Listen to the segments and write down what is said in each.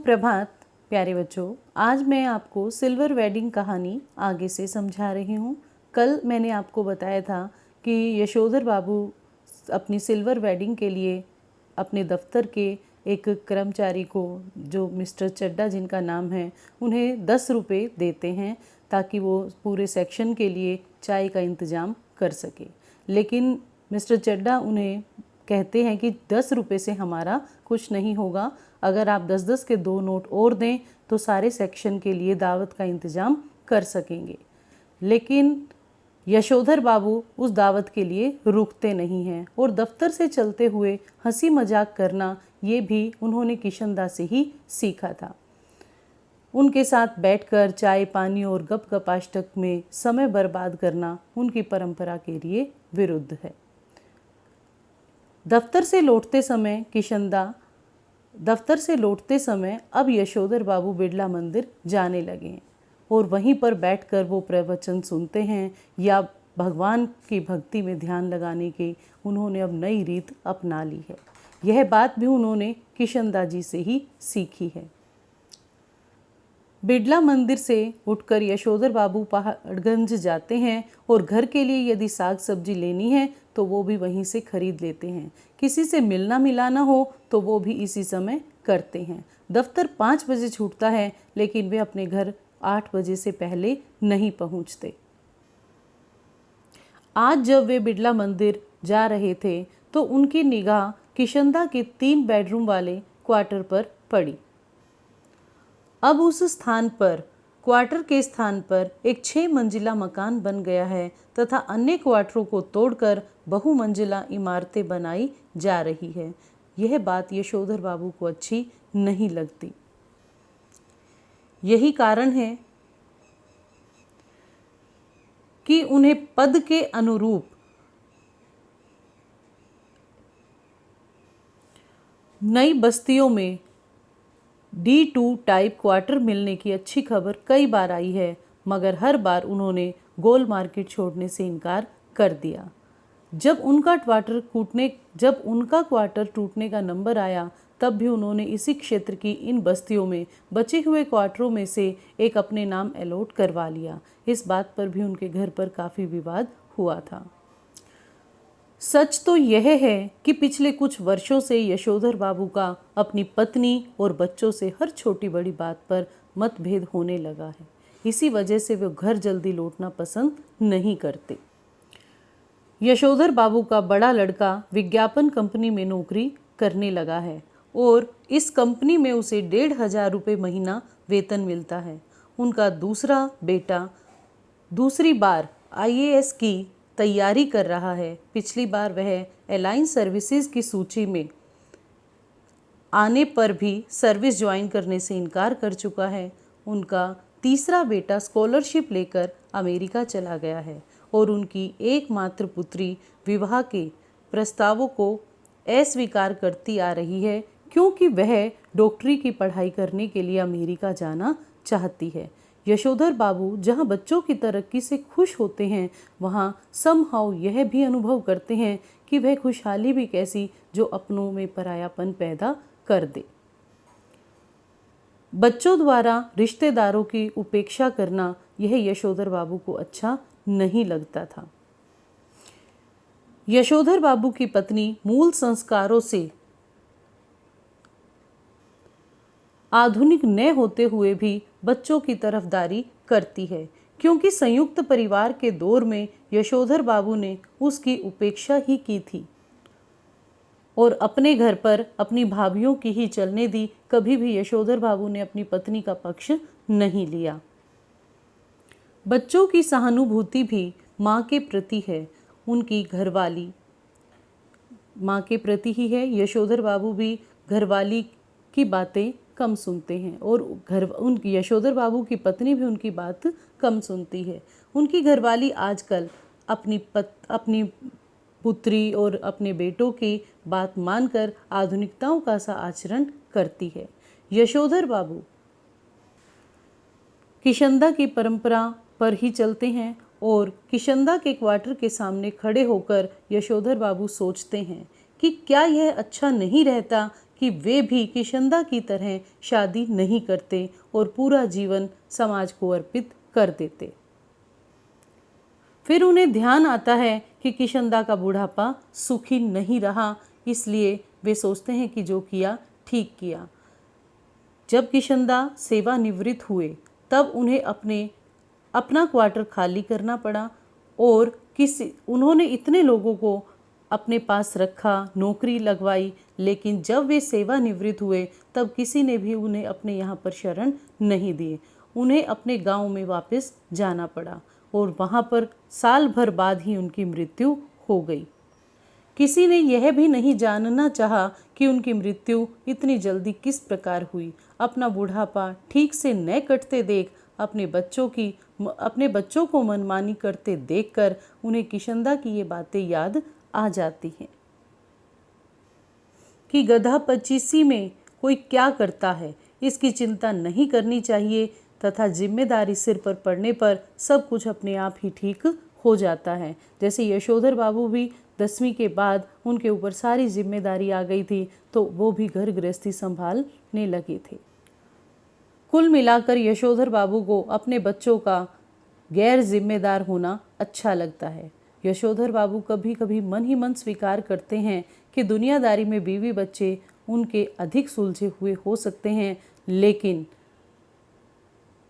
सुप्रभात प्यारे बच्चों। आज मैं आपको सिल्वर वेडिंग कहानी आगे से समझा रही हूँ। कल मैंने आपको बताया था कि यशोधर बाबू अपनी सिल्वर वेडिंग के लिए अपने दफ्तर के एक कर्मचारी को, जो मिस्टर चड्डा जिनका नाम है, उन्हें 10 रुपये देते हैं ताकि वो पूरे सेक्शन के लिए चाय का इंतज़ाम कर सके। लेकिन मिस्टर चड्डा उन्हें कहते हैं कि 10 रुपये से हमारा कुछ नहीं होगा, अगर आप 10-10 के 2 नोट और दें तो सारे सेक्शन के लिए दावत का इंतज़ाम कर सकेंगे। लेकिन यशोधर बाबू उस दावत के लिए रुकते नहीं हैं और दफ्तर से चलते हुए हंसी मजाक करना ये भी उन्होंने किशनदा से ही सीखा था। उनके साथ बैठकर चाय पानी और गपगपाष्टक में समय बर्बाद करना उनकी परंपरा के लिए विरुद्ध है। दफ्तर से लौटते समय अब यशोधर बाबू बिड़ला मंदिर जाने लगे हैं और वहीं पर बैठकर वो प्रवचन सुनते हैं या भगवान की भक्ति में ध्यान लगाने की उन्होंने अब नई रीत अपना ली है। यह बात भी उन्होंने किशनदा जी से ही सीखी है। बिड़ला मंदिर से उठकर यशोधर बाबू पहाड़गंज जाते हैं और घर के लिए यदि साग सब्जी लेनी है तो वो भी वहीं से खरीद लेते हैं। किसी से मिलना मिलाना हो तो वो भी इसी समय करते हैं। दफ्तर 5 बजे छूटता है लेकिन वे अपने घर 8 बजे से पहले नहीं पहुंचते। आज जब वे बिड़ला मंदिर जा रहे थे तो उनकी निगाह किशनदा के 3 बेडरूम वाले क्वार्टर पर पड़ी। अब उस क्वार्टर के स्थान पर एक 6 मंजिला मकान बन गया है तथा अन्य क्वार्टरों को तोड़कर बहुमंजिला इमारतें बनाई जा रही है। यह बात यशोधर बाबू को अच्छी नहीं लगती। यही कारण है कि उन्हें पद के अनुरूप नई बस्तियों में D2 टाइप क्वार्टर मिलने की अच्छी खबर कई बार आई है, मगर हर बार उन्होंने गोल मार्केट छोड़ने से इनकार कर दिया। जब उनका क्वार्टर टूटने का नंबर आया तब भी उन्होंने इसी क्षेत्र की इन बस्तियों में बचे हुए क्वार्टरों में से एक अपने नाम अलॉट करवा लिया। इस बात पर भी उनके घर पर काफ़ी विवाद हुआ था। सच तो यह है कि पिछले कुछ वर्षों से यशोधर बाबू का अपनी पत्नी और बच्चों से हर छोटी बड़ी बात पर मतभेद होने लगा है। इसी वजह से वे घर जल्दी लौटना पसंद नहीं करते। यशोधर बाबू का बड़ा लड़का विज्ञापन कंपनी में नौकरी करने लगा है और इस कंपनी में उसे 1,500 रुपये महीना वेतन मिलता है। उनका दूसरा बेटा दूसरी बार IAS की तैयारी कर रहा है। पिछली बार वह अलायंस सर्विसेज की सूची में आने पर भी सर्विस ज्वाइन करने से इनकार कर चुका है। उनका तीसरा बेटा स्कॉलरशिप लेकर अमेरिका चला गया है और उनकी एकमात्र पुत्री विवाह के प्रस्तावों को अस्वीकार करती आ रही है क्योंकि वह डॉक्टरी की पढ़ाई करने के लिए अमेरिका जाना चाहती है। यशोधर बाबू जहां बच्चों की तरक्की से खुश होते हैं, वहां समहाउ यह भी अनुभव करते हैं कि वह खुशहाली भी कैसी जो अपनों में परायापन पैदा कर दे। बच्चों द्वारा रिश्तेदारों की उपेक्षा करना यह यशोधर बाबू को अच्छा नहीं लगता था। यशोधर बाबू की पत्नी मूल संस्कारों से आधुनिक न होते हुए भी बच्चों की तरफदारी करती है क्योंकि संयुक्त परिवार के दौर में यशोधर बाबू ने उसकी उपेक्षा ही की थी और अपने घर पर अपनी भाभियों की ही चलने दी। कभी भी यशोधर बाबू ने अपनी पत्नी का पक्ष नहीं लिया। बच्चों की सहानुभूति भी माँ के प्रति है, उनकी घरवाली माँ के प्रति ही है। यशोधर बाबू भी घरवाली की बातें कम सुनते हैं और यशोधर बाबू की पत्नी भी उनकी बात कम सुनती है। उनकी घरवाली आजकल अपनी पुत्री और अपने बेटों की बात मानकर आधुनिकताओं का सा आचरण करती है। यशोधर बाबू किशनदा की परंपरा पर ही चलते हैं और किशनदा के क्वार्टर के सामने खड़े होकर यशोधर बाबू सोचते हैं कि क्या यह अच्छा नहीं रहता कि कि वे भी किशंदा की तरह शादी नहीं करते और पूरा जीवन समाज को अर्पित कर देते। फिर उन्हें ध्यान आता है कि किशंदा का बुढ़ापा सुखी नहीं रहा, इसलिए वे सोचते हैं कि जो किया ठीक किया। जब किशंदा सेवानिवृत्त हुए तब उन्हें अपना क्वार्टर खाली करना पड़ा और उन्होंने इतने लोगों को अपने पास रखा, नौकरी लगवाई, लेकिन जब वे सेवानिवृत्त हुए तब किसी ने भी उन्हें अपने यहाँ पर शरण नहीं दिए। उन्हें अपने गांव में वापस जाना पड़ा और वहाँ पर साल भर बाद ही उनकी मृत्यु हो गई। किसी ने यह भी नहीं जानना चाहा कि उनकी मृत्यु इतनी जल्दी किस प्रकार हुई। अपना बुढ़ापा ठीक से न कटते देख अपने बच्चों को मनमानी करते देखकर उन्हें किशंदा की ये बातें याद आ जाती हैं कि गधा पच्चीसी में कोई क्या करता है, इसकी चिंता नहीं करनी चाहिए तथा जिम्मेदारी सिर पर पड़ने पर सब कुछ अपने आप ही ठीक हो जाता है। जैसे यशोधर बाबू भी 10वीं के बाद उनके ऊपर सारी जिम्मेदारी आ गई थी तो वो भी घर गृहस्थी संभालने लगे थे। कुल मिलाकर यशोधर बाबू को अपने बच्चों का गैर जिम्मेदार होना अच्छा लगता है। यशोधर बाबू कभी कभी मन ही मन स्वीकार करते हैं कि दुनियादारी में बीवी बच्चे उनके अधिक सुलझे हुए हो सकते हैं, लेकिन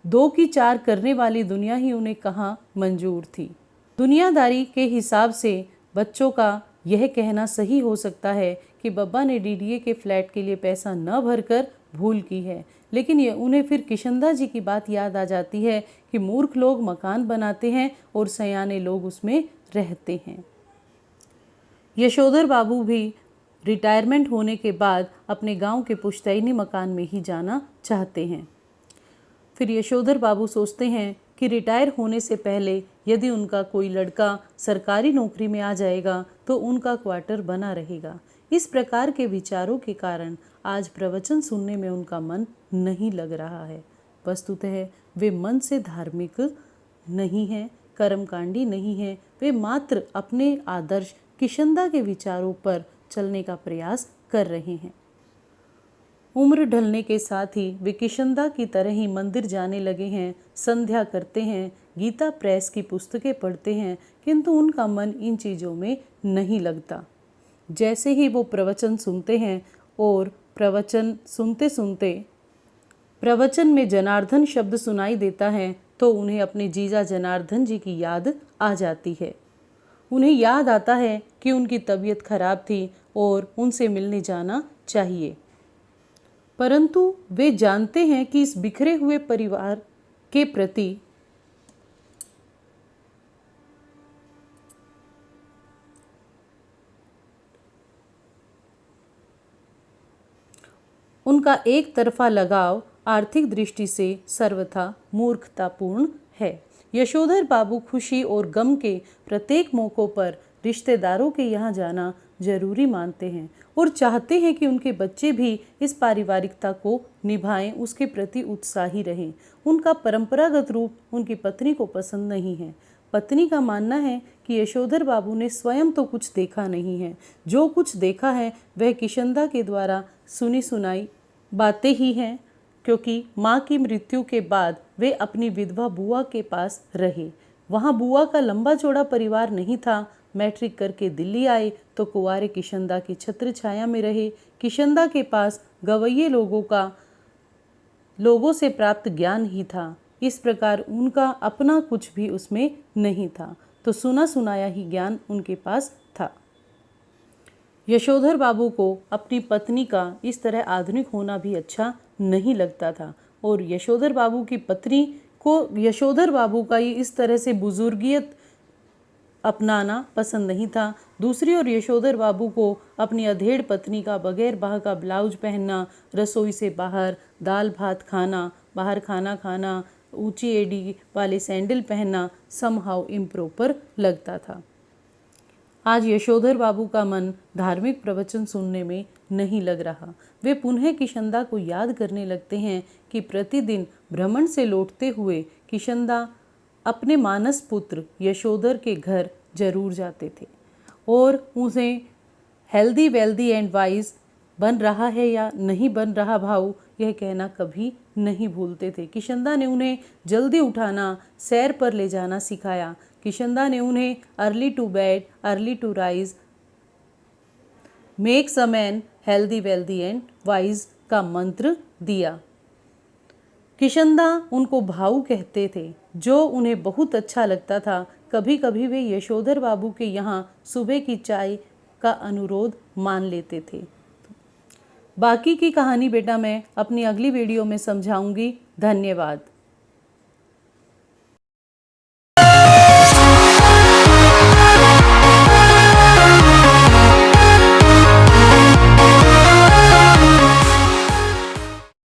2 की 4 करने वाली दुनिया ही उन्हें कहाँ मंजूर थी। दुनियादारी के हिसाब से बच्चों का यह कहना सही हो सकता है कि बब्बा ने डीडीए के फ्लैट के लिए पैसा न भरकर भूल की है, लेकिन उन्हें फिर किशंदा जी की बात याद आ जाती है कि मूर्ख लोग मकान बनाते हैं और सयाने लोग उसमें रहते हैं। यशोधर बाबू भी रिटायरमेंट होने के बाद अपने गांव के पुश्तैनी मकान में ही जाना चाहते हैं। फिर यशोधर बाबू सोचते हैं कि रिटायर होने से पहले यदि उनका कोई लड़का सरकारी नौकरी में आ जाएगा तो उनका क्वार्टर बना रहेगा। इस प्रकार के विचारों के कारण आज प्रवचन सुनने में उनका मन नहीं लग रहा है। वस्तुतः वे मन से धार्मिक नहीं हैं, कर्मकांडी नहीं हैं, वे मात्र अपने आदर्श किशंदा के विचारों पर चलने का प्रयास कर रहे हैं। उम्र ढलने के साथ ही वे किशंदा की तरह ही मंदिर जाने लगे हैं, संध्या करते हैं, गीता प्रेस की पुस्तकें पढ़ते हैं, किंतु उनका मन इन चीज़ों में नहीं लगता। जैसे ही वो प्रवचन सुनते हैं और प्रवचन सुनते सुनते प्रवचन में जनार्दन शब्द सुनाई देता है तो उन्हें अपने जीजा जनार्दन जी की याद आ जाती है। उन्हें याद आता है कि उनकी तबीयत खराब थी और उनसे मिलने जाना चाहिए, परंतु वे जानते हैं कि इस बिखरे हुए परिवार के प्रति उनका एक तरफा लगाव आर्थिक दृष्टि से सर्वथा मूर्खतापूर्ण है। यशोधर बाबू खुशी और गम के प्रत्येक मौकों पर रिश्तेदारों के यहाँ जाना जरूरी मानते हैं और चाहते हैं कि उनके बच्चे भी इस पारिवारिकता को निभाएं, उसके प्रति उत्साही रहें। उनका परंपरागत रूप उनकी पत्नी को पसंद नहीं है। पत्नी का मानना है कि यशोधर बाबू ने स्वयं तो कुछ देखा नहीं है, जो कुछ देखा है वह किशंदा के द्वारा सुनी सुनाई बातें ही हैं, क्योंकि माँ की मृत्यु के बाद वे अपनी विधवा बुआ के पास रहे। वहाँ बुआ का लंबा चौड़ा परिवार नहीं था। मैट्रिक करके दिल्ली आए तो कुंवारे किशंदा की छत्र छाया में रहे। किशंदा के पास गवैये लोगों से प्राप्त ज्ञान ही था। इस प्रकार उनका अपना कुछ भी उसमें नहीं था, तो सुना सुनाया ही ज्ञान उनके पास था। यशोधर बाबू को अपनी पत्नी का इस तरह आधुनिक होना भी अच्छा नहीं लगता था और यशोधर बाबू की पत्नी को यशोधर बाबू का ये इस तरह से बुजुर्गियत अपनाना पसंद नहीं था। दूसरी ओर यशोधर बाबू को अपनी अधेड़ पत्नी का बगैर बाह का ब्लाउज पहनना, रसोई से बाहर दाल भात खाना, बाहर खाना खाना, ऊंची एड़ी वाले सैंडल पहनना समहाउ इम्प्रॉपर लगता था। आज यशोधर बाबू का मन धार्मिक प्रवचन सुनने में नहीं लग रहा। वे पुनः किशंदा को याद करने लगते हैं कि प्रतिदिन भ्रमण से लौटते हुए किशंदा अपने मानस पुत्र यशोधर के घर जरूर जाते थे और उसे हेल्दी वेल्दी एंड वाइज बन रहा है या नहीं बन रहा भाऊ, यह कहना कभी नहीं भूलते थे। किशनदा ने उन्हें जल्दी उठाना, सैर पर ले जाना सिखाया। किशनदा ने उन्हें early to bed early to rise, makes a man healthy wealthy and wise का मंत्र दिया। किशनदा उनको भाऊ कहते थे, जो उन्हें बहुत अच्छा लगता था। कभी कभी वे यशोधर बाबू के यहाँ सुबह की चाय का अनुरोध मान लेते थे। बाकी की कहानी बेटा मैं अपनी अगली वीडियो में समझाऊंगी। धन्यवाद।